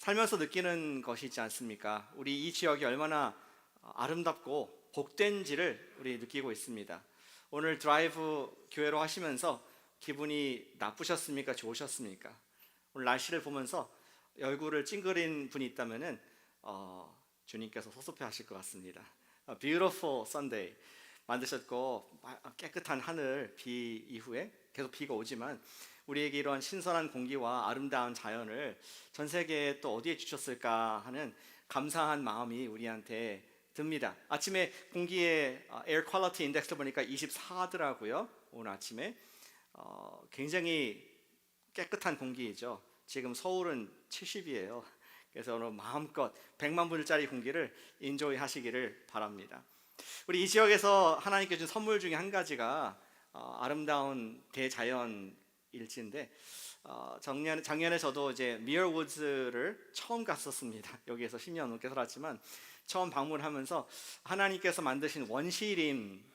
살면서 느끼는 것이 있지 않습니까? 우리 이 지역이 얼마나 아름답고 복된지를 우리 느끼고 있습니다. 오늘 드라이브 교회로 하시면서 기분이 나쁘셨습니까? 좋으셨습니까? 오늘 날씨를 보면서 얼굴을 찡그린 분이 있다면은 주님께서 섭섭해 하실 것 같습니다. Beautiful Sunday 만드셨고 깨끗한 하늘, 비 이후에 계속 비가 오지만 우리에게 이런 신선한 공기와 아름다운 자연을 전 세계에 또 어디에 주셨을까 하는 감사한 마음이 우리한테 듭니다. 아침에 공기의 Air Quality Index를 보니까 24더라고요. 오늘 아침에 굉장히 깨끗한 공기이죠. 지금 서울은 70이에요. 그래서 오늘 마음껏 100만 분짜리 공기를 인조이 하시기를 바랍니다. 우리 이 지역에서 하나님께 준 선물 중에 한 가지가 아름다운 대자연일지인데 작년에 저도 이제 미어우드를 처음 갔었습니다. 여기에서 10년 넘게 살았지만 처음 방문하면서 하나님께서 만드신 원시림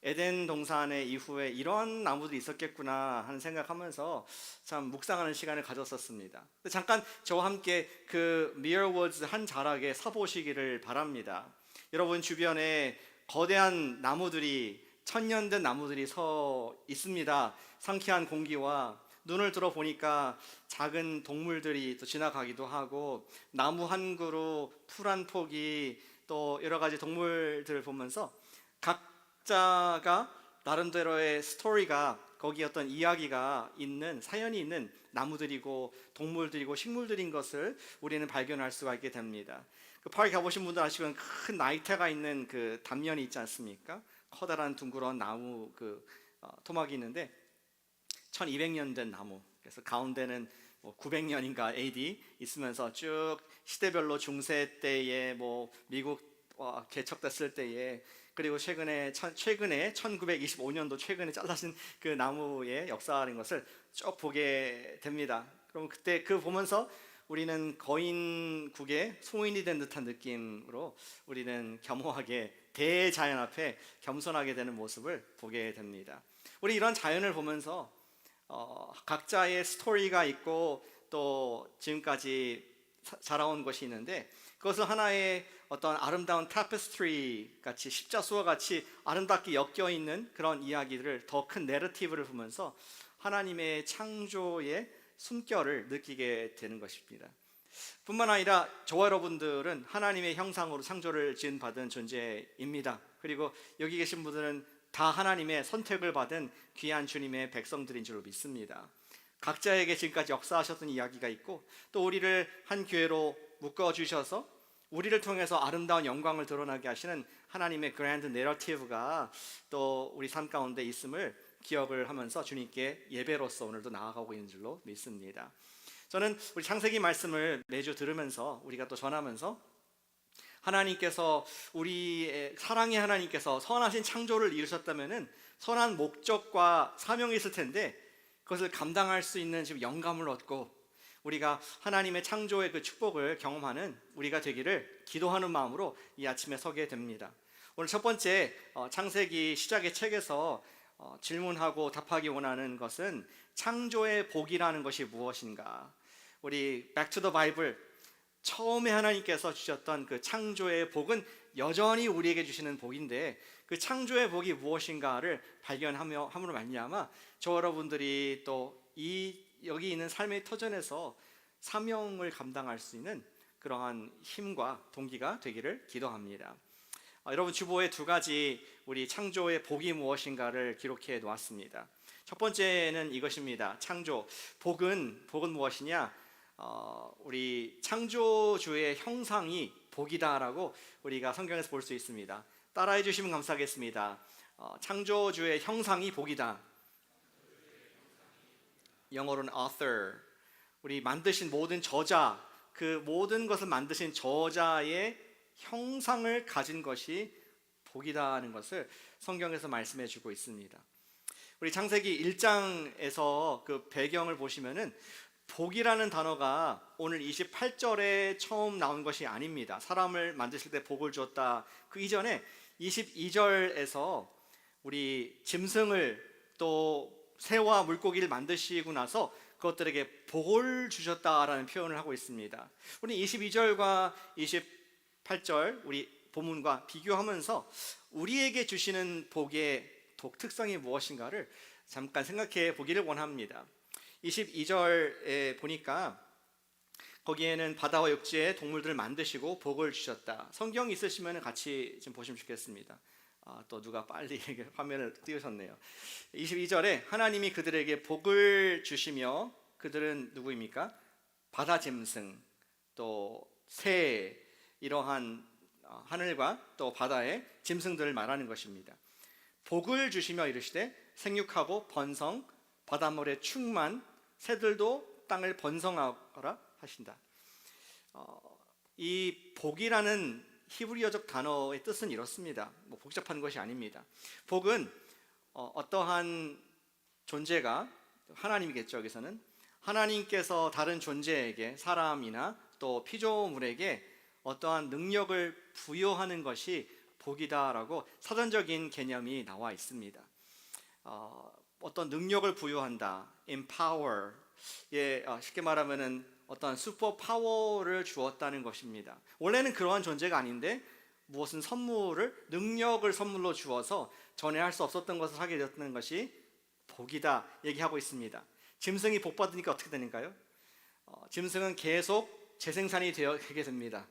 에덴 동산의 이후에 이런 나무들이 있었겠구나 하는 생각하면서 참 묵상하는 시간을 가졌었습니다. 잠깐 저와 함께 그 미어우드 한 자락에 서보시기를 바랍니다. 여러분 주변에 거대한 나무들이 천년 된 나무들이 서 있습니다. 상쾌한 공기와 눈을 들어 보니까 작은 동물들이 또 지나가기도 하고 나무 한 그루, 풀 한 폭이 또 여러 가지 동물들을 보면서 각자가 나름대로의 스토리가 거기 어떤 이야기가 있는 사연이 있는 나무들이고 동물들이고 식물들인 것을 우리는 발견할 수가 있게 됩니다. 그 파리 가보신 분들 아시면 큰 나이테가 있는 그 단면이 있지 않습니까? 커다란 둥그런 나무 토막이 있는데 1200년 된 나무. 그래서 가운데는 900년인가 AD 있으면서 쭉 시대별로 중세 때에 미국 개척됐을 때에 그리고 최근에 1925년도 최근에 잘라진 그 나무의 역사라는 것을 쭉 보게 됩니다. 그럼 그때 그 보면서 우리는 거인국의 소인이 된 듯한 느낌으로 우리는 겸허하게 대자연 앞에 겸손하게 되는 모습을 보게 됩니다. 우리 이런 자연을 보면서 각자의 스토리가 있고 또 지금까지 자라온 것이 있는데 그것을 하나의 어떤 아름다운 타페스트리 같이 십자수와 같이 아름답게 엮여 있는 그런 이야기들을 더 큰 내러티브를 보면서 하나님의 창조의 숨결을 느끼게 되는 것입니다. 뿐만 아니라 저와 여러분들은 하나님의 형상으로 창조를 지은 받은 존재입니다. 그리고 여기 계신 분들은 다 하나님의 선택을 받은 귀한 주님의 백성들인 줄로 믿습니다. 각자에게 지금까지 역사하셨던 이야기가 있고 또 우리를 한 교회로 묶어주셔서 우리를 통해서 아름다운 영광을 드러나게 하시는 하나님의 그랜드 내러티브가 또 우리 삶 가운데 있음을 기억을 하면서 주님께 예배로서 오늘도 나아가고 있는 줄로 믿습니다. 저는 우리 창세기 말씀을 매주 들으면서 우리가 또 전하면서 하나님께서 우리의 사랑의 하나님께서 선하신 창조를 이루셨다면은 선한 목적과 사명이 있을 텐데 그것을 감당할 수 있는 지금 영감을 얻고 우리가 하나님의 창조의 그 축복을 경험하는 우리가 되기를 기도하는 마음으로 이 아침에 서게 됩니다. 오늘 첫 번째 창세기 시작의 책에서 질문하고 답하기 원하는 것은 창조의 복이라는 것이 무엇인가? 우리 Back to the Bible 처음에 하나님께서 주셨던 그 창조의 복은 여전히 우리에게 주시는 복인데 그 창조의 복이 무엇인가를 발견하며 함으로 말미암아 저 여러분들이 또 여기 있는 삶의 터전에서 사명을 감당할 수 있는 그러한 힘과 동기가 되기를 기도합니다. 여러분 주보에 두 가지 우리 창조의 복이 무엇인가를 기록해 놓았습니다. 첫 번째는 이것입니다. 창조 복은 무엇이냐? 우리 창조주의 형상이 복이다라고 우리가 성경에서 볼 수 있습니다. 따라해 주시면 감사하겠습니다. 창조주의 형상이 복이다. 영어로는 author. 우리 만드신 모든 저자, 그 모든 것을 만드신 저자의 형상을 가진 것이 복이다는 것을 성경에서 말씀해 주고 있습니다. 우리 창세기 1장에서 그 배경을 보시면은 복이라는 단어가 오늘 28절에 처음 나온 것이 아닙니다. 사람을 만드실 때 복을 주었다. 그 이전에 22절에서 우리 짐승을 또 새와 물고기를 만드시고 나서 그것들에게 복을 주셨다라는 표현을 하고 있습니다. 우리 22절과 28절 우리 본문과 비교하면서 우리에게 주시는 복의 독특성이 무엇인가를 잠깐 생각해 보기를 원합니다. 22절에 보니까 거기에는 바다와 육지의 동물들을 만드시고 복을 주셨다. 성경 있으시면 같이 좀 보시면 좋겠습니다. 또 누가 빨리 화면을 띄우셨네요. 22절에 하나님이 그들에게 복을 주시며, 그들은 누구입니까? 바다 짐승, 또 새, 이러한 하늘과 또 바다의 짐승들을 말하는 것입니다. 복을 주시며 이르시되 생육하고 번성, 바닷물에 충만, 새들도 땅을 번성하거라 하신다. 이 복이라는 히브리어적 단어의 뜻은 이렇습니다. 뭐 복잡한 것이 아닙니다. 복은 어떠한 존재가, 하나님이겠죠, 여기서는 하나님께서 다른 존재에게, 사람이나 또 피조물에게 어떠한 능력을 부여하는 것이 복이다라고 사전적인 개념이 나와 있습니다. 어떤 능력을 부여한다, empower, 쉽게 말하면은 어떤 슈퍼 파워를 주었다는 것입니다. 원래는 그러한 존재가 아닌데 무엇은 선물을, 능력을 선물로 주어서 전에 할 수 없었던 것을 하게 되었다는 것이 복이다 얘기하고 있습니다. 짐승이 복 받으니까 어떻게 되는가요? 짐승은 계속 재생산이 되게 됩니다.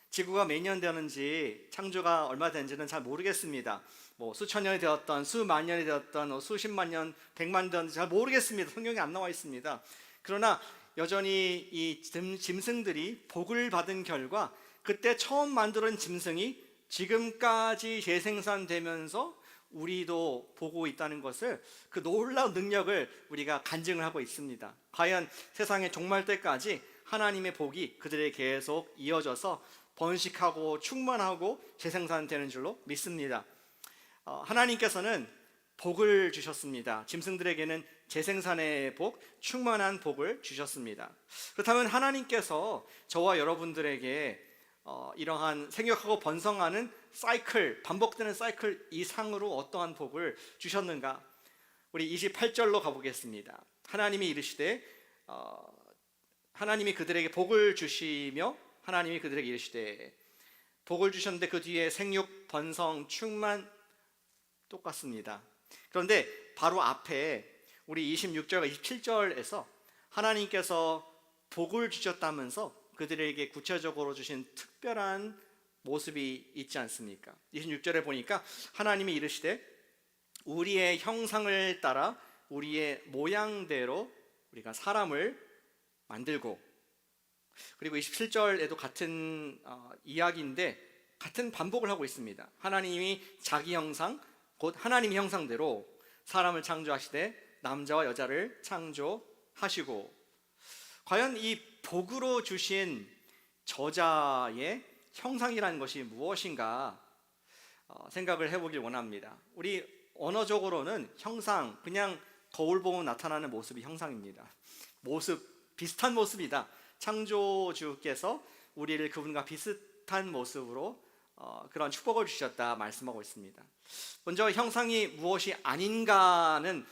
지구가 몇 년 되었는지, 창조가 얼마 된지는 잘 모르겠습니다. 뭐 수천 년이 되었던, 수만 년이 되었던, 수십만 년, 백만 되었는지 잘 모르겠습니다. 성경에 안 나와 있습니다. 그러나 여전히 이 짐승들이 복을 받은 결과, 그때 처음 만들어진 짐승이 지금까지 재생산되면서 우리도 보고 있다는 것을, 그 놀라운 능력을 우리가 간증을 하고 있습니다. 과연 세상의 종말 때까지 하나님의 복이 그들에게 계속 이어져서 번식하고 충만하고 재생산되는 줄로 믿습니다. 하나님께서는 복을 주셨습니다. 짐승들에게는 재생산의 복, 충만한 복을 주셨습니다. 그렇다면 하나님께서 저와 여러분들에게 이러한 생육하고 번성하는 사이클, 반복되는 사이클 이상으로 어떠한 복을 주셨는가? 우리 28절로 가보겠습니다. 하나님이 이르시되, 하나님이 그들에게 복을 주시며, 하나님이 그들에게 이르시되, 복을 주셨는데 그 뒤에 생육, 번성, 충만 똑같습니다. 그런데 바로 앞에 우리 26절과 27절에서 하나님께서 복을 주셨다면서 그들에게 구체적으로 주신 특별한 모습이 있지 않습니까? 26절에 보니까 하나님이 이르시되 우리의 형상을 따라 우리의 모양대로 우리가 사람을 만들고, 그리고 27절에도 같은 이야기인데 같은 반복을 하고 있습니다. 하나님이 자기 형상, 곧 하나님의 형상대로 사람을 창조하시되 남자와 여자를 창조하시고, 과연 이 복으로 주신 저자의 형상이라는 것이 무엇인가 생각을 해보길 원합니다. 우리 언어적으로는 형상, 그냥 거울 보면 나타나는 모습이 형상입니다. 모습, 비슷한 모습이다. 창조주께서 우리를 그분과 비슷한 모습으로 그런 축복을 주셨다 말씀하고 있습니다. 먼저 형상이 무엇이 아닌가는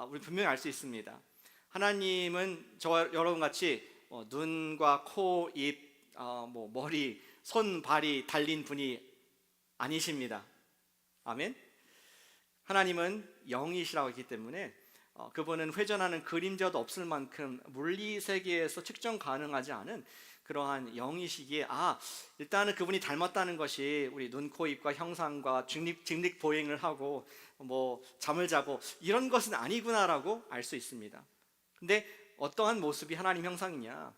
우리 분명히 알 수 있습니다. 하나님은 저와 여러분같이 눈과 코, 입, 머리, 손, 발이 달린 분이 아니십니다. 아멘. 하나님은 영이시라고 했기 때문에 그분은 회전하는 그림자도 없을 만큼 물리 세계에서 측정 가능하지 않은 그러한 영이시기에, 일단은 그분이 닮았다는 것이 우리 눈, 코, 입과 형상과 직립 보행을 하고 잠을 자고 이런 것은 아니구나라고 알 수 있습니다. 근데 어떠한 모습이 하나님 형상이냐?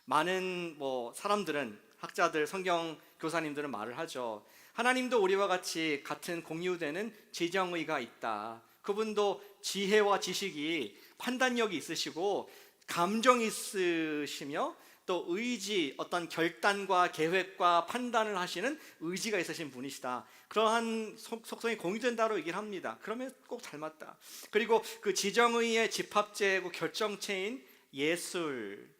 많은 사람들은, 학자들, 성경 교사님들은 말을 하죠. 하나님도 우리와 같이 같은 공유되는 지정의가 있다. 그분도 지혜와 지식이, 판단력이 있으시고 감정이 있으시며 또 의지, 어떤 결단과 계획과 판단을 하시는 의지가 있으신 분이시다. 그러한 속성이 공유된다고 얘기를 합니다. 그러면 꼭 닮았다. 그리고 그 지정의의 집합제고 결정체인 예술,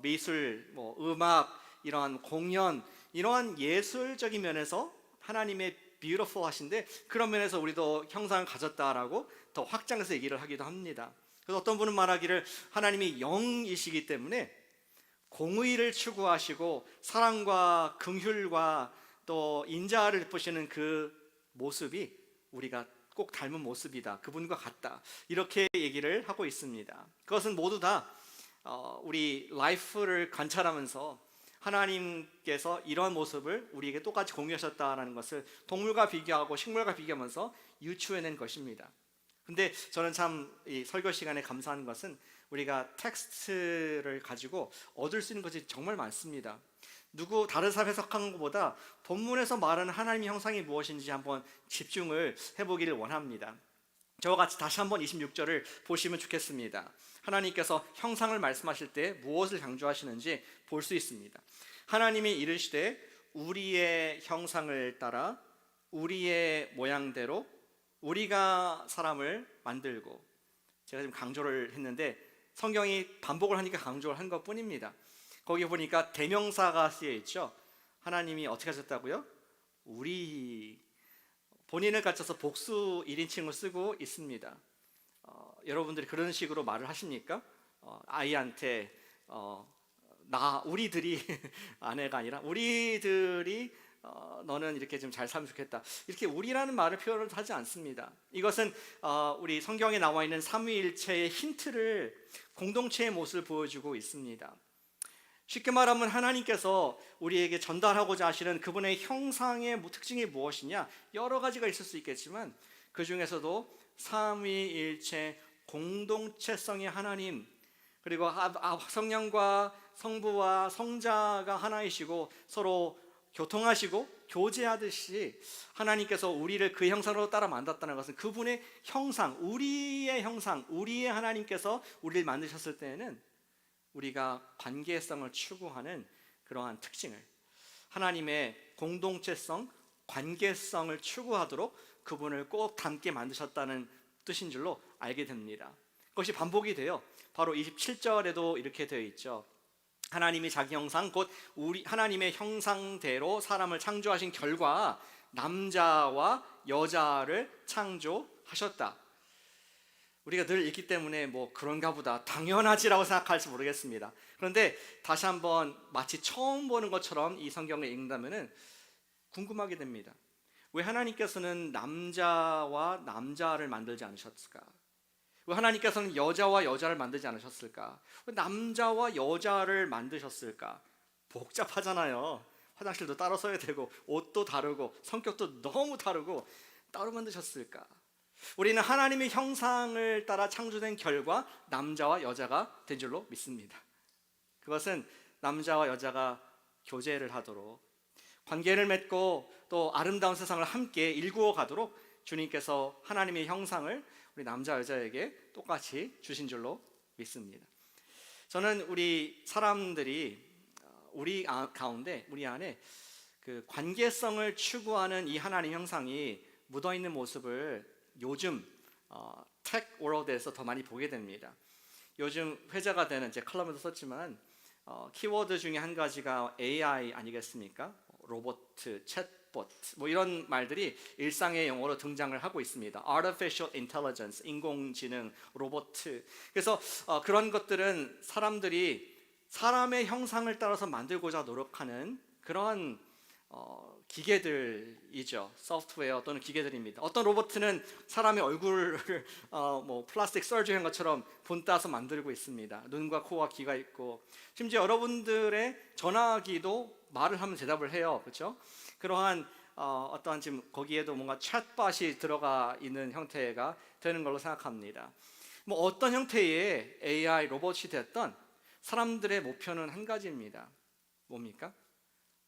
미술, 음악, 이러한 공연, 이러한 예술적인 면에서 하나님의 beautiful 하신데, 그런 면에서 우리도 형상을 가졌다라고 더 확장해서 얘기를 하기도 합니다. 그래서 어떤 분은 말하기를 하나님이 영이시기 때문에 공의를 추구하시고 사랑과 긍휼과 또 인자를 베푸시는 그 모습이 우리가 꼭 닮은 모습이다, 그분과 같다, 이렇게 얘기를 하고 있습니다. 그것은 모두 다 우리 라이프를 관찰하면서 하나님께서 이러한 모습을 우리에게 똑같이 공유하셨다는 것을 동물과 비교하고 식물과 비교하면서 유추해낸 것입니다. 근데 저는 참 이 설교 시간에 감사한 것은 우리가 텍스트를 가지고 얻을 수 있는 것이 정말 많습니다. 누구 다른 사람 해석하는 것보다 본문에서 말하는 하나님의 형상이 무엇인지 한번 집중을 해보기를 원합니다. 저와 같이 다시 한번 26절을 보시면 좋겠습니다. 하나님께서 형상을 말씀하실 때 무엇을 강조하시는지 볼 수 있습니다. 하나님이 이르시되 우리의 형상을 따라 우리의 모양대로 우리가 사람을 만들고, 제가 지금 강조를 했는데 성경이 반복을 하니까 강조를 한 것뿐입니다. 거기 보니까 대명사가 쓰여 있죠. 하나님이 어떻게 하셨다고요? 우리, 본인을 갖춰서 복수 1인칭을 쓰고 있습니다. 여러분들이 그런 식으로 말을 하십니까? 아이한테 우리들이 아내가 아니라 우리들이 너는 이렇게 좀 잘 살면 좋겠다, 이렇게 우리라는 말을 표현을 하지 않습니다. 이것은 우리 성경에 나와 있는 삼위일체의 힌트를, 공동체의 모습을 보여주고 있습니다. 쉽게 말하면 하나님께서 우리에게 전달하고자 하시는 그분의 형상의 특징이 무엇이냐, 여러 가지가 있을 수 있겠지만 그 중에서도 삼위일체 공동체성의 하나님, 그리고 성령과 성부와 성자가 하나이시고 서로 교통하시고 교제하듯이 하나님께서 우리를 그 형상으로 따라 만들었다는 것은 그분의 형상, 우리의 형상, 우리의 하나님께서 우리를 만드셨을 때에는 우리가 관계성을 추구하는 그러한 특징을, 하나님의 공동체성, 관계성을 추구하도록 그분을 꼭 닮게 만드셨다는 뜻인 줄로 알게 됩니다. 그것이 반복이 돼요. 바로 27절에도 이렇게 되어 있죠. 하나님이 자기 형상 곧 우리 하나님의 형상대로 사람을 창조하신 결과 남자와 여자를 창조하셨다. 우리가 늘 읽기 때문에 뭐 그런가 보다, 당연하지라고 생각할지 모르겠습니다. 그런데 다시 한번 마치 처음 보는 것처럼 이 성경을 읽는다면 궁금하게 됩니다. 왜 하나님께서는 남자와 남자를 만들지 않으셨을까? 왜 하나님께서는 여자와 여자를 만들지 않으셨을까? 왜 남자와 여자를 만드셨을까? 복잡하잖아요. 화장실도 따로 써야 되고 옷도 다르고 성격도 너무 다르고 따로 만드셨을까? 우리는 하나님의 형상을 따라 창조된 결과 남자와 여자가 된 줄로 믿습니다. 그것은 남자와 여자가 교제를 하도록, 관계를 맺고 또 아름다운 세상을 함께 일구어 가도록 주님께서 하나님의 형상을 우리 남자 여자에게 똑같이 주신 줄로 믿습니다. 저는 우리 사람들이 우리 가운데, 우리 안에 그 관계성을 추구하는 이 하나님 형상이 묻어있는 모습을 요즘 텍 워럴드에서 더 많이 보게 됩니다. 요즘 회자가 되는, 제 칼럼에도 썼지만 키워드 중에 한 가지가 AI 아니겠습니까? 로봇, 챗봇, 뭐 이런 말들이 일상의 용어로 등장을 하고 있습니다. Artificial Intelligence, 인공지능, 로봇. 그래서 그런 것들은 사람들이 사람의 형상을 따라서 만들고자 노력하는 그런 기계들이죠. 소프트웨어 또는 기계들입니다. 어떤 로봇은 사람의 얼굴을 뭐 플라스틱 서저리 한 것처럼 본따서 만들고 있습니다. 눈과 코와 귀가 있고, 심지어 여러분들의 전화기도 말을 하면 대답을 해요. 그렇죠? 그러한 어떠한 지금 거기에도 뭔가 챗봇이 들어가 있는 형태가 되는 걸로 생각합니다. 뭐 어떤 형태의 AI 로봇이 됐던 사람들의 목표는 한 가지입니다. 뭡니까?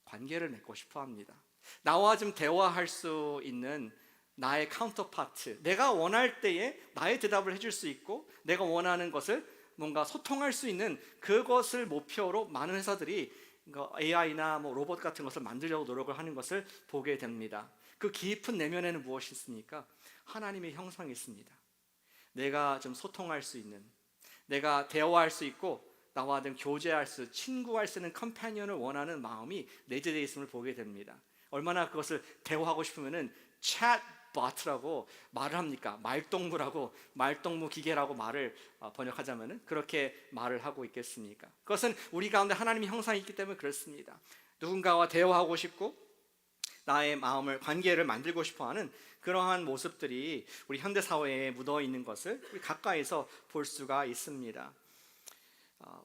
관계를 맺고 싶어 합니다. 나와 좀 대화할 수 있는 나의 카운터파트, 내가 원할 때에 나의 대답을 해줄 수 있고 내가 원하는 것을 뭔가 소통할 수 있는 그것을 목표로 많은 회사들이 AI나 뭐 로봇 같은 것을 만들려고 노력을 하는 것을 보게 됩니다. 그 깊은 내면에는 무엇이 있습니까? 하나님의 형상이 있습니다. 내가 좀 소통할 수 있는, 내가 대화할 수 있고 나와 좀 교제할 수, 친구할 수 있는 컴패니언을 원하는 마음이 내재되어 있음을 보게 됩니다. 얼마나 그것을 대화하고 싶으면은 chatbot라고 말을 합니까? 말동무라고, 말동무 기계라고 말을 번역하자면은 그렇게 말을 하고 있겠습니까? 그것은 우리 가운데 하나님의 형상이 있기 때문에 그렇습니다. 누군가와 대화하고 싶고 나의 마음을, 관계를 만들고 싶어하는 그러한 모습들이 우리 현대 사회에 묻어 있는 것을 우리 가까이서 볼 수가 있습니다.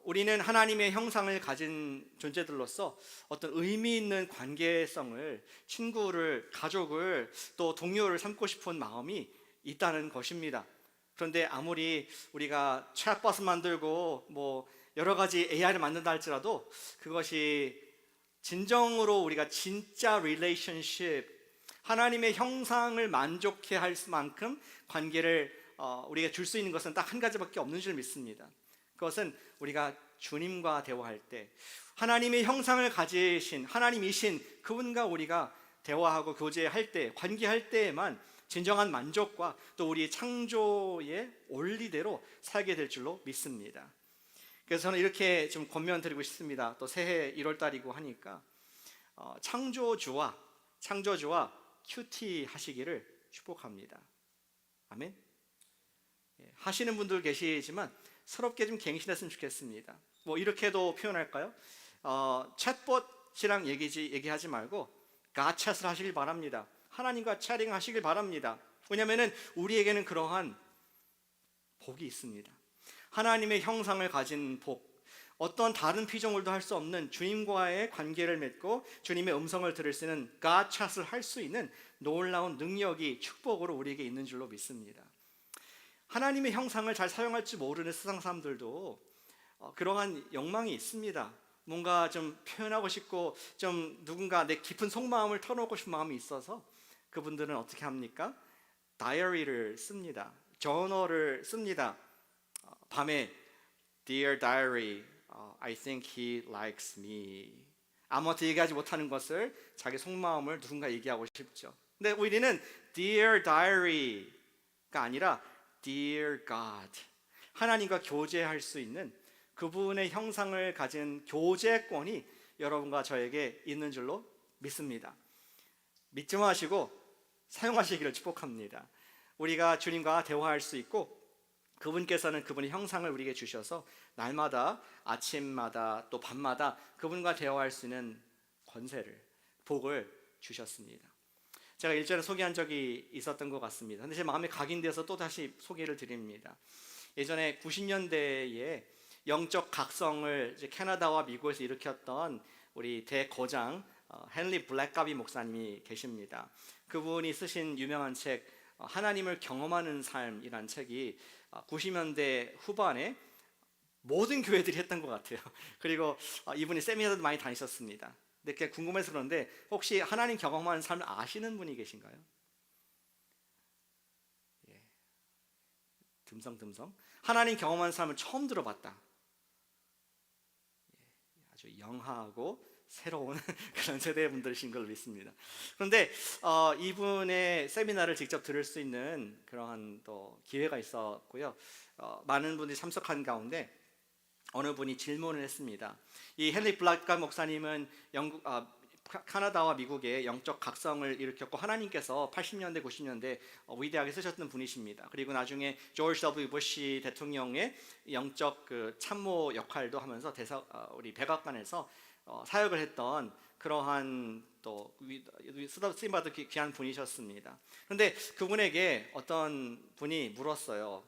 우리는 하나님의 형상을 가진 존재들로서 어떤 의미 있는 관계성을, 친구를, 가족을, 또 동료를 삼고 싶은 마음이 있다는 것입니다. 그런데 아무리 우리가 챗봇을 만들고 뭐 여러 가지 AI를 만든다 할지라도 그것이 진정으로 우리가 진짜 relationship, 하나님의 형상을 만족해 할 만큼 관계를 우리가 줄 수 있는 것은 딱 한 가지밖에 없는 줄 믿습니다. 그것은 우리가 주님과 대화할 때, 하나님의 형상을 가지신 하나님이신 그분과 우리가 대화하고 교제할 때, 관계할 때에만 진정한 만족과 또 우리 창조의 원리대로 살게 될 줄로 믿습니다. 그래서 저는 이렇게 좀 권면드리고 싶습니다. 또 새해 1월달이고 하니까 창조주와 큐티 하시기를 축복합니다. 아멘. 하시는 분들 계시지만 서럽게 좀 갱신했으면 좋겠습니다. 뭐 이렇게도 표현할까요? 챗봇이랑 얘기하지 말고 가챗을 하시길 바랍니다. 하나님과 채팅 하시길 바랍니다. 왜냐하면 우리에게는 그러한 복이 있습니다. 하나님의 형상을 가진 복, 어떤 다른 피조물도 할 수 없는 주님과의 관계를 맺고 주님의 음성을 들을 수 있는 가챗을 할 수 있는 놀라운 능력이, 축복으로 우리에게 있는 줄로 믿습니다. 하나님의 형상을 잘 사용할 줄 모르는 세상 사람들도 그러한 욕망이 있습니다. 뭔가 좀 표현하고 싶고 좀 누군가 내 깊은 속마음을 털어놓고 싶은 마음이 있어서 그분들은 어떻게 합니까? 다이어리를 씁니다. 저널을 씁니다. 밤에 Dear Diary, I think he likes me. 아무한테 얘기하지 못하는 것을, 자기 속마음을 누군가 얘기하고 싶죠. 근데 우리는 Dear Diary가 아니라 Dear God, 하나님과 교제할 수 있는 그분의 형상을 가진 교제권이 여러분과 저에게 있는 줄로 믿습니다. 믿지 마시고 사용하시기를 축복합니다. 우리가 주님과 대화할 수 있고 그분께서는 그분의 형상을 우리에게 주셔서 날마다, 아침마다 또 밤마다 그분과 대화할 수 있는 권세를, 복을 주셨습니다. 제가 일전에 소개한 적이 있었던 것 같습니다. 근데 제 마음에 각인돼서 또 다시 소개를 드립니다. 예전에 90년대에 영적 각성을 이제 캐나다와 미국에서 일으켰던 우리 대거장 헨리 블랙가비 목사님이 계십니다. 그분이 쓰신 유명한 책 하나님을 경험하는 삶이란 책이 90년대 후반에 모든 교회들이 했던 것 같아요. 그리고 이분이 세미나도 많이 다니셨습니다. 근데 그게 궁금해서 그런데 혹시 하나님 경험하는 삶을 아시는 분이 계신가요? 예. 듬성듬성. 하나님 경험하는 삶을 처음 들어봤다. 예. 아주 영하고 새로운 그런 세대의 분들이신 걸 믿습니다. 그런데 이분의 세미나를 직접 들을 수 있는 그러한 또 기회가 있었고요. 많은 분들이 참석한 가운데 어느 분이 질문을 했습니다. 이 헨리 블랙가 목사님은 카나다와 미국의 영적 각성을 일으켰고 하나님께서 80년대, 90년대 위대하게 쓰셨던 분이십니다. 그리고 나중에 조지 W. 부시 대통령의 영적 그 참모 역할도 하면서 우리 백악관에서 사역을 했던 그러한 또 쓰임받은 귀한 분이셨습니다. 그런데 그분에게 어떤 분이 물었어요.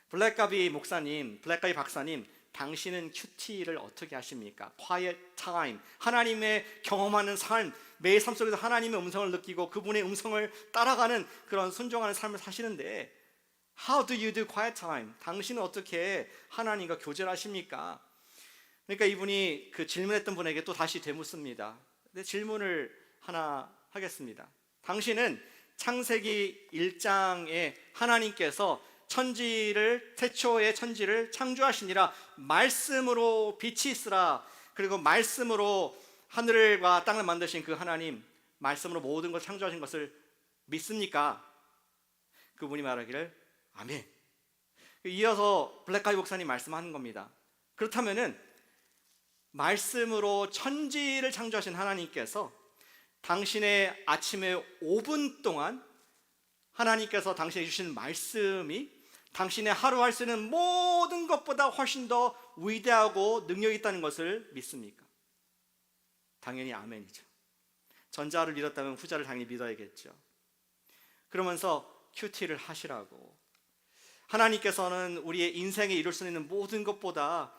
블랙가비 목사님, 블랙가비 박사님, 당신은 큐티를 어떻게 하십니까? Quiet time, 하나님의 경험하는 삶, 매일 삶 속에서 하나님의 음성을 느끼고 그분의 음성을 따라가는 그런 순종하는 삶을 사시는데 How do you do quiet time? 당신은 어떻게 하나님과 교제를 하십니까? 그러니까 이분이 그 질문했던 분에게 또 다시 되묻습니다. 근데 질문을 하나 하겠습니다. 당신은 창세기 1장에 하나님께서 태초의 천지를 창조하시니라 말씀으로 빛이 있으라, 그리고 말씀으로 하늘과 땅을 만드신 그 하나님, 말씀으로 모든 걸 창조하신 것을 믿습니까? 그분이 말하기를 아멘. 이어서 블랙가이 목사님 말씀하는 겁니다. 그렇다면은 말씀으로 천지를 창조하신 하나님께서 당신의 아침에 5분 동안 하나님께서 당신에게 주신 말씀이 당신의 하루 할 수 있는 모든 것보다 훨씬 더 위대하고 능력 있다는 것을 믿습니까? 당연히 아멘이죠. 전자를 믿었다면 후자를 당연히 믿어야겠죠. 그러면서 큐티를 하시라고. 하나님께서는 우리의 인생에 이룰 수 있는 모든 것보다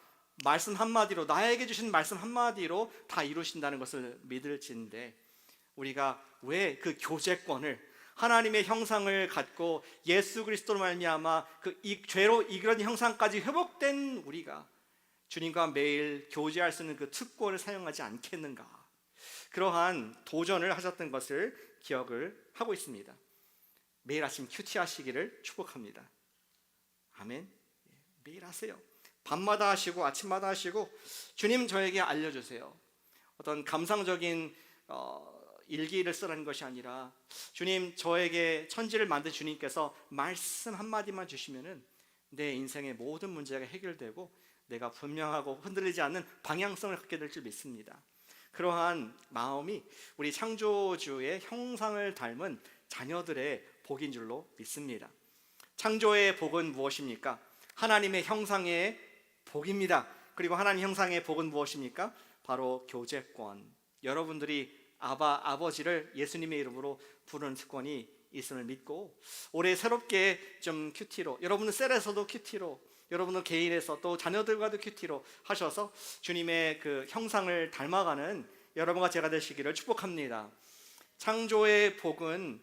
말씀 한마디로, 나에게 주신 말씀 한마디로 다 이루신다는 것을 믿을진데, 우리가 왜 그 교제권을, 하나님의 형상을 갖고 예수 그리스도로 말미암아 이 죄로 이런 형상까지 회복된 우리가 주님과 매일 교제할 수 있는 그 특권을 사용하지 않겠는가? 그러한 도전을 하셨던 것을 기억을 하고 있습니다. 매일 아침 큐티 하시기를 축복합니다. 아멘. 매일 하세요. 밤마다 하시고 아침마다 하시고, 주님 저에게 알려주세요. 어떤 감상적인 일기를 쓰라는 것이 아니라, 주님 저에게 천지를 만든 주님께서 말씀 한마디만 주시면은 내 인생의 모든 문제가 해결되고 내가 분명하고 흔들리지 않는 방향성을 갖게 될 줄 믿습니다. 그러한 마음이 우리 창조주의 형상을 닮은 자녀들의 복인 줄로 믿습니다. 창조의 복은 무엇입니까? 하나님의 형상의 복입니다. 그리고 하나님 형상의 복은 무엇입니까? 바로 교제권. 여러분들이 아버지를 예수님의 이름으로 부르는 특권이 있음을 믿고, 올해 새롭게 좀 큐티로, 여러분은 셀에서도 큐티로, 여러분은 개인에서 또 자녀들과도 큐티로 하셔서 주님의 그 형상을 닮아가는 여러분과 제가 되시기를 축복합니다. 창조의 복은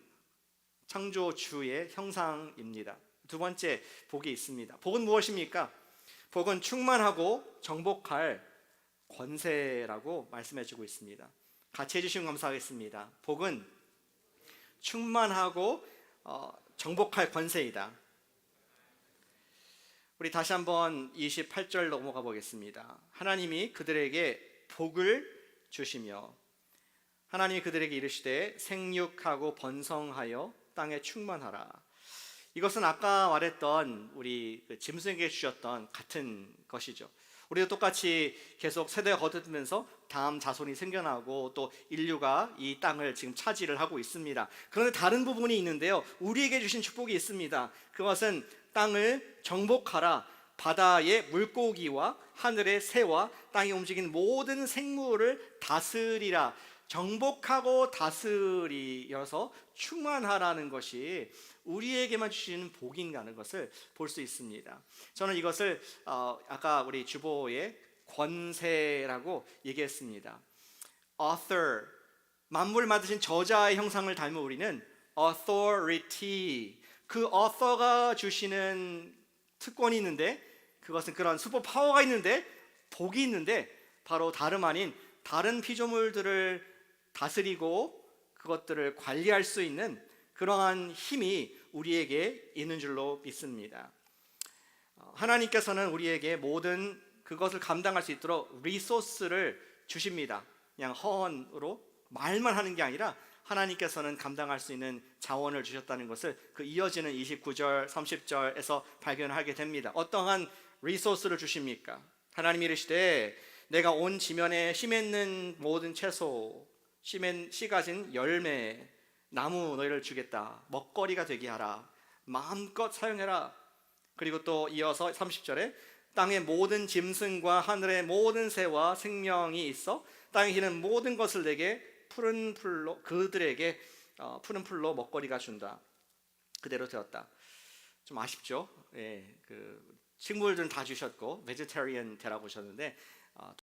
창조주의 형상입니다. 두 번째 복이 있습니다. 복은 무엇입니까? 복은 충만하고 정복할 권세라고 말씀해 주고 있습니다. 같이 해주시면 감사하겠습니다. 복은 충만하고 정복할 권세이다. 우리 다시 한번 28절 넘어가 보겠습니다. 하나님이 그들에게 복을 주시며, 하나님이 그들에게 이르시되 생육하고 번성하여 땅에 충만하라. 이것은 아까 말했던 우리 짐승에게 주셨던 같은 것이죠. 우리도 똑같이 계속 세대가 거듭면서 다음 자손이 생겨나고 또 인류가 이 땅을 지금 차지를 하고 있습니다. 그런데 다른 부분이 있는데요, 우리에게 주신 축복이 있습니다. 그것은 땅을 정복하라. 바다의 물고기와 하늘의 새와 땅에 움직이는 모든 생물을 다스리라. 정복하고 다스리여서 충만하라는 것이 우리에게만 주시는 복인가는 것을 볼 수 있습니다. 저는 이것을 아까 우리 주보의 권세라고 얘기했습니다. author, 만물을 만드신 저자의 형상을 닮은 우리는 authority, 그 author가 주시는 특권이 있는데, 그것은 그런 슈퍼 파워가 있는데, 복이 있는데, 바로 다름 아닌 다른 피조물들을 다스리고 그것들을 관리할 수 있는 그러한 힘이 우리에게 있는 줄로 믿습니다. 하나님께서는 우리에게 모든 그것을 감당할 수 있도록 리소스를 주십니다. 그냥 허언으로 말만 하는 게 아니라 하나님께서는 감당할 수 있는 자원을 주셨다는 것을 그 이어지는 29절, 30절에서 발견하게 됩니다. 어떠한 리소스를 주십니까? 하나님이 이르시되 내가 온 지면에 씨 맺는 모든 채소, 씨 가진 열매, 나무 너희를 주겠다. 먹거리가 되게 하라. 마음껏 사용해라. 그리고 또 이어서 30절에 땅의 모든 짐승과 하늘의 모든 새와 생명이 있어 땅에 기는 모든 것을 내게 푸른 풀로 그들에게 푸른 풀로 먹거리가 준다. 그대로 되었다. 좀 아쉽죠? 예, 그 식물들은 다 주셨고 베지테리언 되라고 하셨는데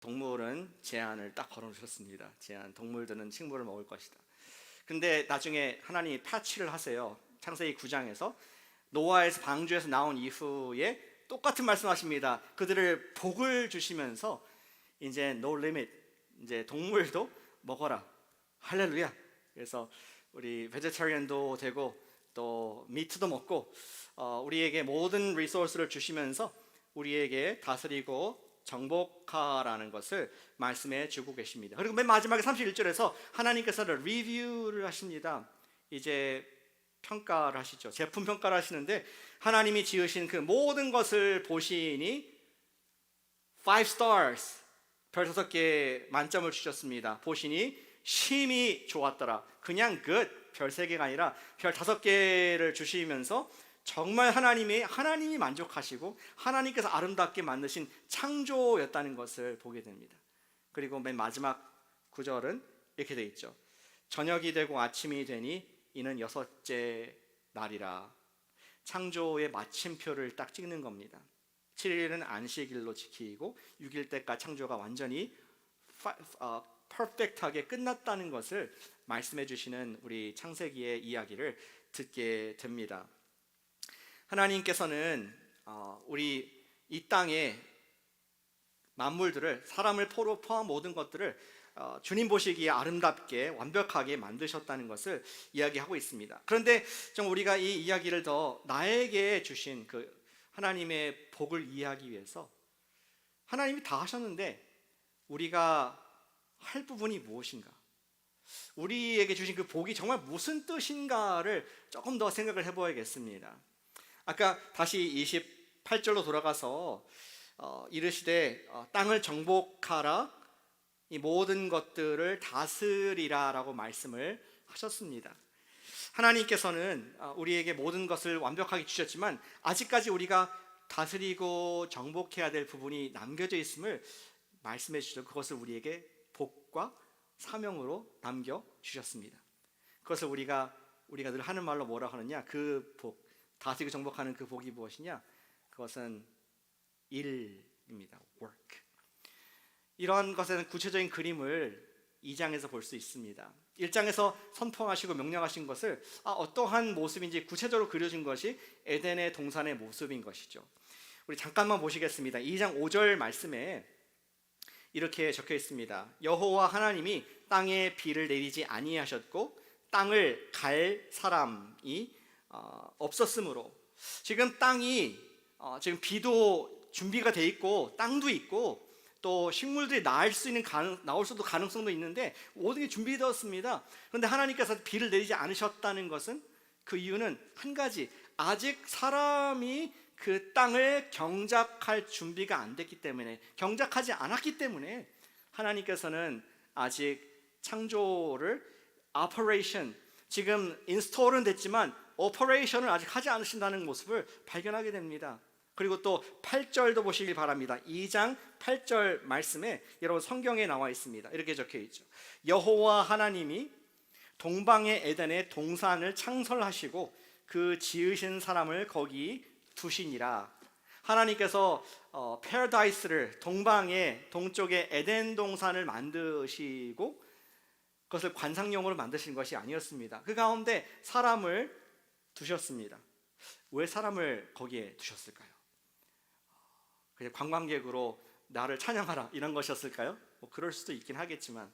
동물은 제한을 딱 걸어놓으셨습니다. 제한, 동물들은 식물을 먹을 것이다. 근데 나중에 하나님이 패치를 하세요. 창세기 9장에서 노아에서 방주에서 나온 이후에 똑같은 말씀하십니다. 그들을 복을 주시면서 이제 no limit, 이제 동물도 먹어라. 할렐루야. 그래서 우리 베지테리언도 되고 또 미트도 먹고 우리에게 모든 리소스를 주시면서 우리에게 다스리고 정복하라는 것을 말씀해 주고 계십니다. 그리고 맨 마지막에 31절에서 하나님께서는 리뷰를 하십니다. 이제 평가를 하시죠. 제품 평가를 하시는데 하나님이 지으신 그 모든 것을 보시니 5 stars, 별 5개 만점을 주셨습니다. 보시니 심히 좋았더라. 그냥 별 3개가 아니라 별 5개를 주시면서 정말 하나님이 만족하시고 하나님께서 아름답게 만드신 창조였다는 것을 보게 됩니다. 그리고 맨 마지막 구절은 이렇게 돼 있죠. 저녁이 되고 아침이 되니 이는 6째 날이라. 창조의 마침표를 딱 찍는 겁니다. 7일은 안식일로 지키고 6일 때까지 창조가 완전히 퍼펙트하게 끝났다는 것을 말씀해 주시는 우리 창세기의 이야기를 듣게 됩니다. 하나님께서는 우리 이 땅의 만물들을, 사람을 포함한 모든 것들을 주님 보시기에 아름답게 완벽하게 만드셨다는 것을 이야기하고 있습니다. 그런데 좀 우리가 이 이야기를 더 나에게 주신 그 하나님의 복을 이해하기 위해서, 하나님이 다 하셨는데 우리가 할 부분이 무엇인가, 우리에게 주신 그 복이 정말 무슨 뜻인가를 조금 더 생각을 해보야겠습니다. 아까 다시 28절로 돌아가서 이르시되 땅을 정복하라, 이 모든 것들을 다스리라 라고 말씀을 하셨습니다. 하나님께서는 우리에게 모든 것을 완벽하게 주셨지만 아직까지 우리가 다스리고 정복해야 될 부분이 남겨져 있음을 말씀해 주셔서 그것을 우리에게 복과 사명으로 남겨주셨습니다. 그것을 우리가 늘 하는 말로 뭐라 하느냐, 그 복, 다스리고 정복하는 그 복이 무엇이냐, 그것은 일입니다. work. 이러한 것에는 구체적인 그림을 2장에서 볼 수 있습니다. 1장에서 선포하시고 명령하신 것을 어떠한 모습인지 구체적으로 그려진 것이 에덴의 동산의 모습인 것이죠. 우리 잠깐만 보시겠습니다. 2장 5절 말씀에 이렇게 적혀 있습니다. 여호와 하나님이 땅에 비를 내리지 아니하셨고 땅을 갈 사람이 없었으므로, 지금 땅이 지금 비도 준비가 돼 있고 땅도 있고 또 식물들이 나올 수도 가능성도 있는데 모든 게 준비되었습니다. 그런데 하나님께서 비를 내리지 않으셨다는 것은, 그 이유는 한 가지, 아직 사람이 그 땅을 경작할 준비가 안 됐기 때문에, 경작하지 않았기 때문에 하나님께서는 아직 창조를 operation, 지금 인스톨은 됐지만 오퍼레이션을 아직 하지 않으신다는 모습을 발견하게 됩니다. 그리고 또 8절도 보시기 바랍니다. 2장 8절 말씀에 여러분 성경에 나와 있습니다. 이렇게 적혀 있죠. 여호와 하나님이 동방의 에덴에 동산을 창설하시고 그 지으신 사람을 거기 두시니라. 하나님께서 패러다이스를, 동방의 동쪽에 에덴 동산을 만드시고 그것을 관상용으로 만드신 것이 아니었습니다. 그 가운데 사람을 두셨습니다. 왜 사람을 거기에 두셨을까요? 그냥 관광객으로 나를 찬양하라 이런 것이었을까요? 그럴 수도 있긴 하겠지만,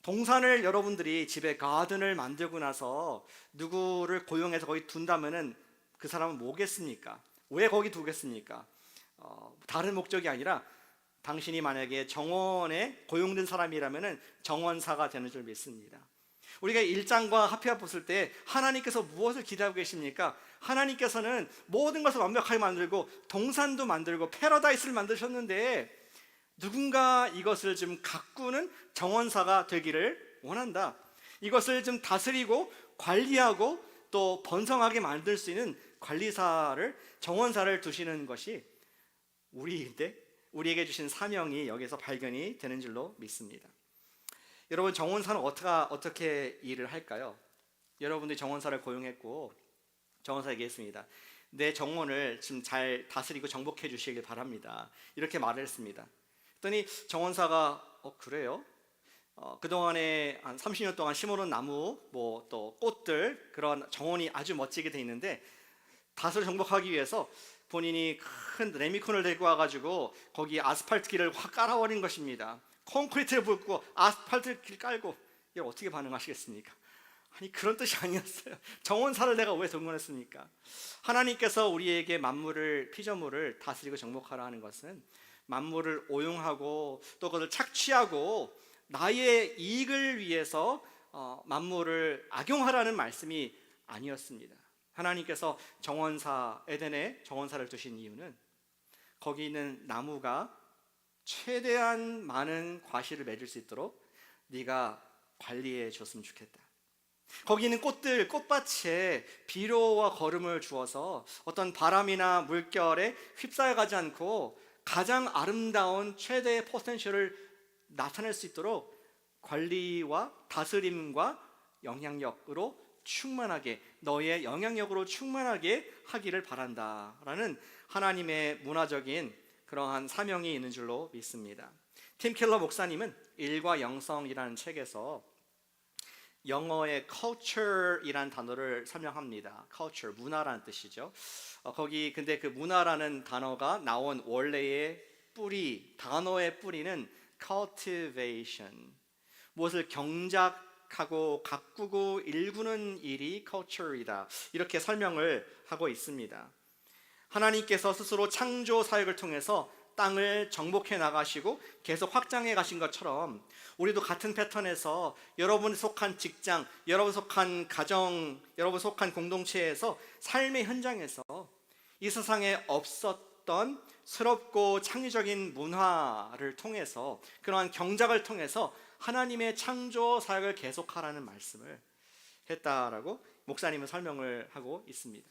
동산을 여러분들이 집에 가든을 만들고 나서 누구를 고용해서 거기 둔다면은 그 사람은 뭐겠습니까? 왜 거기 두겠습니까? 다른 목적이 아니라 당신이 만약에 정원에 고용된 사람이라면은 정원사가 되는 줄 믿습니다. 우리가 1장과 합해 봤을 때 하나님께서 무엇을 기대하고 계십니까? 하나님께서는 모든 것을 완벽하게 만들고 동산도 만들고 패러다이스를 만드셨는데 누군가 이것을 좀 가꾸는 정원사가 되기를 원한다. 이것을 좀 다스리고 관리하고 또 번성하게 만들 수 있는 관리사를, 정원사를 두시는 것이 우리인데, 우리에게 주신 사명이 여기서 발견이 되는 줄로 믿습니다. 여러분, 정원사는 어떻게 일을 할까요? 여러분들이 정원사를 고용했고 정원사 얘기했습니다. 내 정원을 좀 잘 다스리고 정복해 주시길 바랍니다. 이렇게 말을 했습니다. 그랬더니 정원사가 그래요? 그동안에 한 30년 동안 심어놓은 나무, 또 꽃들, 그런 정원이 아주 멋지게 돼 있는데 다스려 정복하기 위해서 본인이 큰 레미콘을 들고 와가지고 거기 아스팔트 길을 확 깔아버린 것입니다. 콘크리트를 붓고 아스팔트 길 깔고, 이걸 어떻게 반응하시겠습니까? 아니, 그런 뜻이 아니었어요. 정원사를 내가 왜 동원했습니까? 하나님께서 우리에게 만물을, 피조물을 다스리고 정복하라 하는 것은 만물을 오용하고 또 그것을 착취하고 나의 이익을 위해서 만물을 악용하라는 말씀이 아니었습니다. 하나님께서 정원사, 에덴에 정원사를 두신 이유는 거기 있는 나무가 최대한 많은 과실을 맺을 수 있도록 네가 관리해 줬으면 좋겠다. 거기 있는 꽃들, 꽃밭에 비료와 거름을 주어서 어떤 바람이나 물결에 휩싸여 가지 않고 가장 아름다운 최대의 포텐셜을 나타낼 수 있도록 관리와 다스림과 영향력으로 충만하게, 너의 영향력으로 충만하게 하기를 바란다 라는 하나님의 문화적인 그러한 사명이 있는 줄로 믿습니다. 팀 켈러 목사님은 일과 영성이라는 책에서 영어의 culture이란 단어를 설명합니다. culture, 문화라는 뜻이죠. 거기 근데 그 문화라는 단어가 나온 원래의 뿌리, 단어의 뿌리는 cultivation, 무엇을 경작하고 가꾸고 일구는 일이 culture이다, 이렇게 설명을 하고 있습니다. 하나님께서 스스로 창조 사역을 통해서 땅을 정복해 나가시고 계속 확장해 가신 것처럼 우리도 같은 패턴에서 여러분 속한 직장, 여러분 속한 가정, 여러분 속한 공동체에서 삶의 현장에서 이 세상에 없었던 새롭고 창의적인 문화를 통해서, 그러한 경작을 통해서 하나님의 창조 사역을 계속하라는 말씀을 했다라고 목사님은 설명을 하고 있습니다.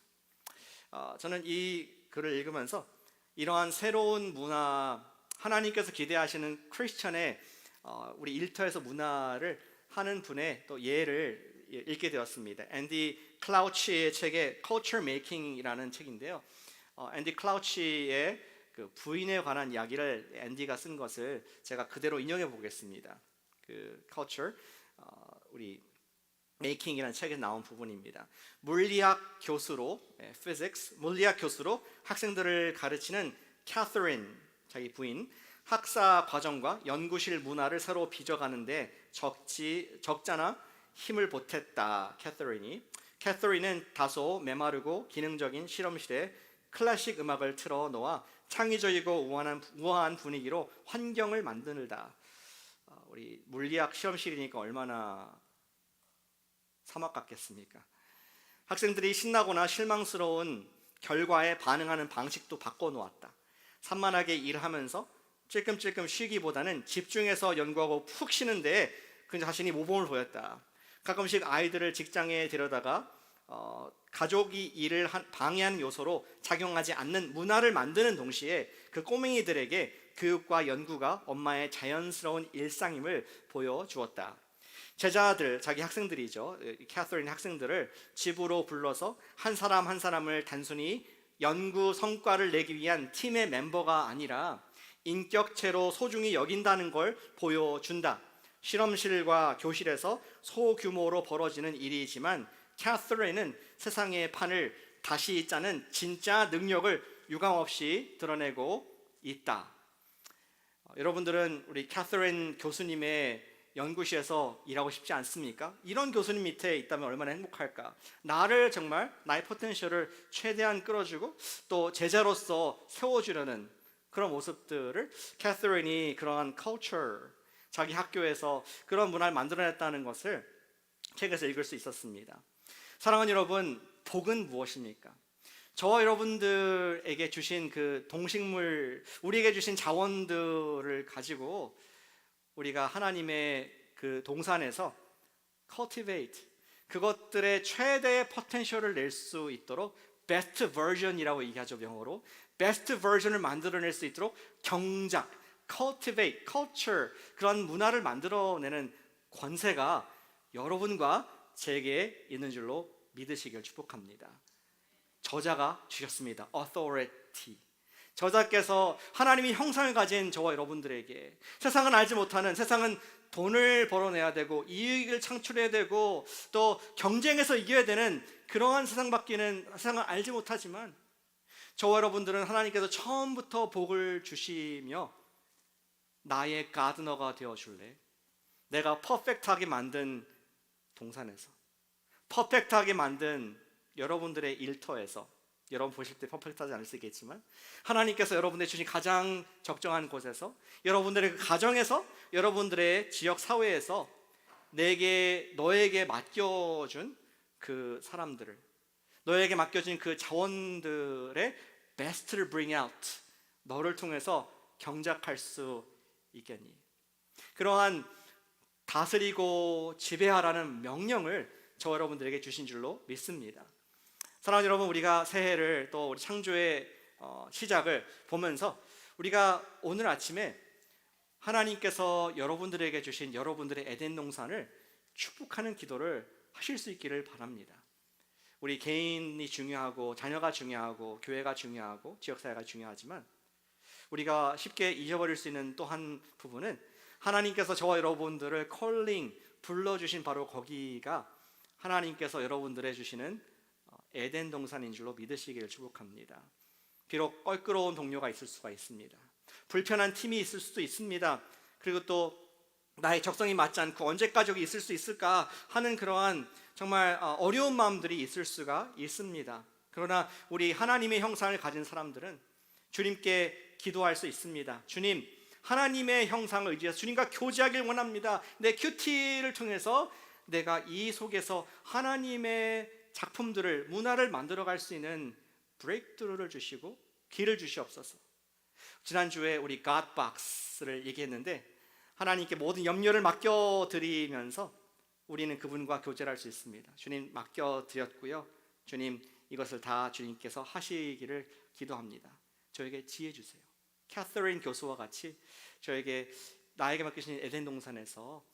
저는 이 글을 읽으면서 이러한 새로운 문화, 하나님께서 기대하시는 크리스천의 우리 일터에서 문화를 하는 분의 또 예를 읽게 되었습니다. 앤디 클라우치의 책에 Culture Making이라는 책인데요. 앤디 클라우치의 그 부인에 관한 이야기를 앤디가 쓴 것을 제가 그대로 인용해 보겠습니다. 그 Culture, 우리 메이킹이라는 책에 나온 부분입니다. 물리학 교수로, physics, 물리학 교수로 학생들을 가르치는 캐서린, 자기 부인, 학사 과정과 연구실 문화를 새로 빚어가는데 적잖아 힘을 보탰다. 캐서린은 다소 메마르고 기능적인 실험실에 클래식 음악을 틀어 놓아 창의적이고 우아한 분위기로 환경을 만들다. 우리 물리학 실험실이니까 얼마나 사막 같겠습니까? 학생들이 신나거나 실망스러운 결과에 반응하는 방식도 바꿔놓았다. 산만하게 일하면서 찔끔찔끔 쉬기보다는 집중해서 연구하고 푹 쉬는데 그 자신이 모범을 보였다. 가끔씩 아이들을 직장에 데려다가 가족이 일을 방해하는 요소로 작용하지 않는 문화를 만드는 동시에 그 꼬맹이들에게 교육과 연구가 엄마의 자연스러운 일상임을 보여주었다. 제자들, 자기 학생들이죠, 캐서린 학생들을 집으로 불러서 한 사람 한 사람을 단순히 연구 성과를 내기 위한 팀의 멤버가 아니라 인격체로 소중히 여긴다는 걸 보여준다. 실험실과 교실에서 소규모로 벌어지는 일이지만 캐서린은 세상의 판을 다시 짜는 진짜 능력을 유감없이 드러내고 있다. 여러분들은 우리 캐서린 교수님의 연구실에서 일하고 싶지 않습니까? 이런 교수님 밑에 있다면 얼마나 행복할까? 나를 정말 나의 포텐셜을 최대한 끌어주고 또 제자로서 세워주려는 그런 모습들을 캐서린이 그러한 컬처, 자기 학교에서 그런 문화를 만들어냈다는 것을 책에서 읽을 수 있었습니다. 사랑하는 여러분, 복은 무엇입니까? 저와 여러분들에게 주신 그 동식물, 우리에게 주신 자원들을 가지고 우리가 하나님의 그 동산에서 cultivate, 그것들의 최대의 포텐셜을 낼 수 있도록 best version이라고 얘기하죠, 영어로. best version을 만들어낼 수 있도록 경작, cultivate, culture, 그런 문화를 만들어내는 권세가 여러분과 제게 있는 줄로 믿으시길 축복합니다. 저자가 주셨습니다. authority. 저자께서 하나님이 형상을 가진 저와 여러분들에게 세상은 알지 못하는, 세상은 돈을 벌어내야 되고 이익을 창출해야 되고 또 경쟁에서 이겨야 되는 그러한 세상을 알지 못하지만 저와 여러분들은 하나님께서 처음부터 복을 주시며 나의 가드너가 되어줄래? 내가 퍼펙트하게 만든 동산에서, 퍼펙트하게 만든 여러분들의 일터에서, 여러분 보실 때 퍼펙트하지 않을 수 있겠지만 하나님께서 여러분들 주신 가장 적정한 곳에서, 여러분들의 그 가정에서, 여러분들의 지역 사회에서 너에게 맡겨준 그 사람들을, 너에게 맡겨진 그 자원들의 베스트를 bring out, 너를 통해서 경작할 수 있겠니? 그러한 다스리고 지배하라는 명령을 저 여러분들에게 주신 줄로 믿습니다. 사랑하는 여러분, 우리가 새해를 또 우리 창조의 시작을 보면서 우리가 오늘 아침에 하나님께서 여러분들에게 주신 여러분들의 에덴 동산을 축복하는 기도를 하실 수 있기를 바랍니다. 우리 개인이 중요하고 자녀가 중요하고 교회가 중요하고 지역사회가 중요하지만 우리가 쉽게 잊어버릴 수 있는 또 한 부분은 하나님께서 저와 여러분들을 컬링 불러주신 바로 거기가 하나님께서 여러분들에 주시는 에덴 동산인 줄로 믿으시기를 축복합니다. 비록 껄끄러운 동료가 있을 수가 있습니다. 불편한 팀이 있을 수도 있습니다. 그리고 또 나의 적성이 맞지 않고 언제까지 여기 있을 수 있을까 하는 그러한 정말 어려운 마음들이 있을 수가 있습니다. 그러나 우리 하나님의 형상을 가진 사람들은 주님께 기도할 수 있습니다. 주님, 하나님의 형상을 의지해서 주님과 교제하길 원합니다. 내 큐티를 통해서 내가 이 속에서 하나님의 작품들을, 문화를 만들어갈 수 있는 브레이크트루를 주시고 길을 주시옵소서. 지난주에 우리 갓박스를 얘기했는데 하나님께 모든 염려를 맡겨드리면서 우리는 그분과 교제를 할 수 있습니다. 주님 맡겨드렸고요, 주님 이것을 다 주님께서 하시기를 기도합니다. 저에게 지혜 주세요. 캐서린 교수와 같이 저에게 나에게 맡기신 에덴 동산에서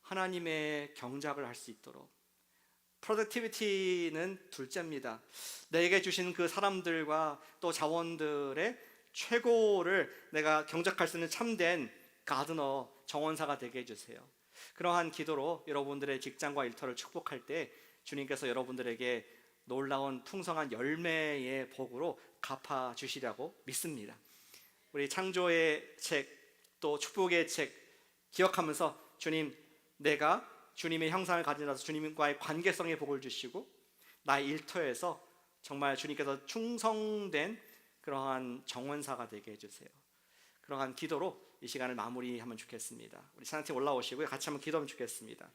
하나님의 경작을 할 수 있도록. 프로덕티비티는 둘째입니다. 내게 주신 그 사람들과 또 자원들의 최고를 내가 경작할 수 있는 참된 가드너, 정원사가 되게 해주세요. 그러한 기도로 여러분들의 직장과 일터를 축복할 때 주님께서 여러분들에게 놀라운 풍성한 열매의 복으로 갚아주시려고 믿습니다. 우리 창조의 책, 또 축복의 책 기억하면서 주님, 내가 주님의 형상을 가지라서 주님과의 관계성의 복을 주시고 나의 일터에서 정말 주님께서 충성된 그러한 정원사가 되게 해주세요. 그러한 기도로 이 시간을 마무리하면 좋겠습니다. 우리 찬양팀 올라오시고요, 같이 한번 기도하면 좋겠습니다.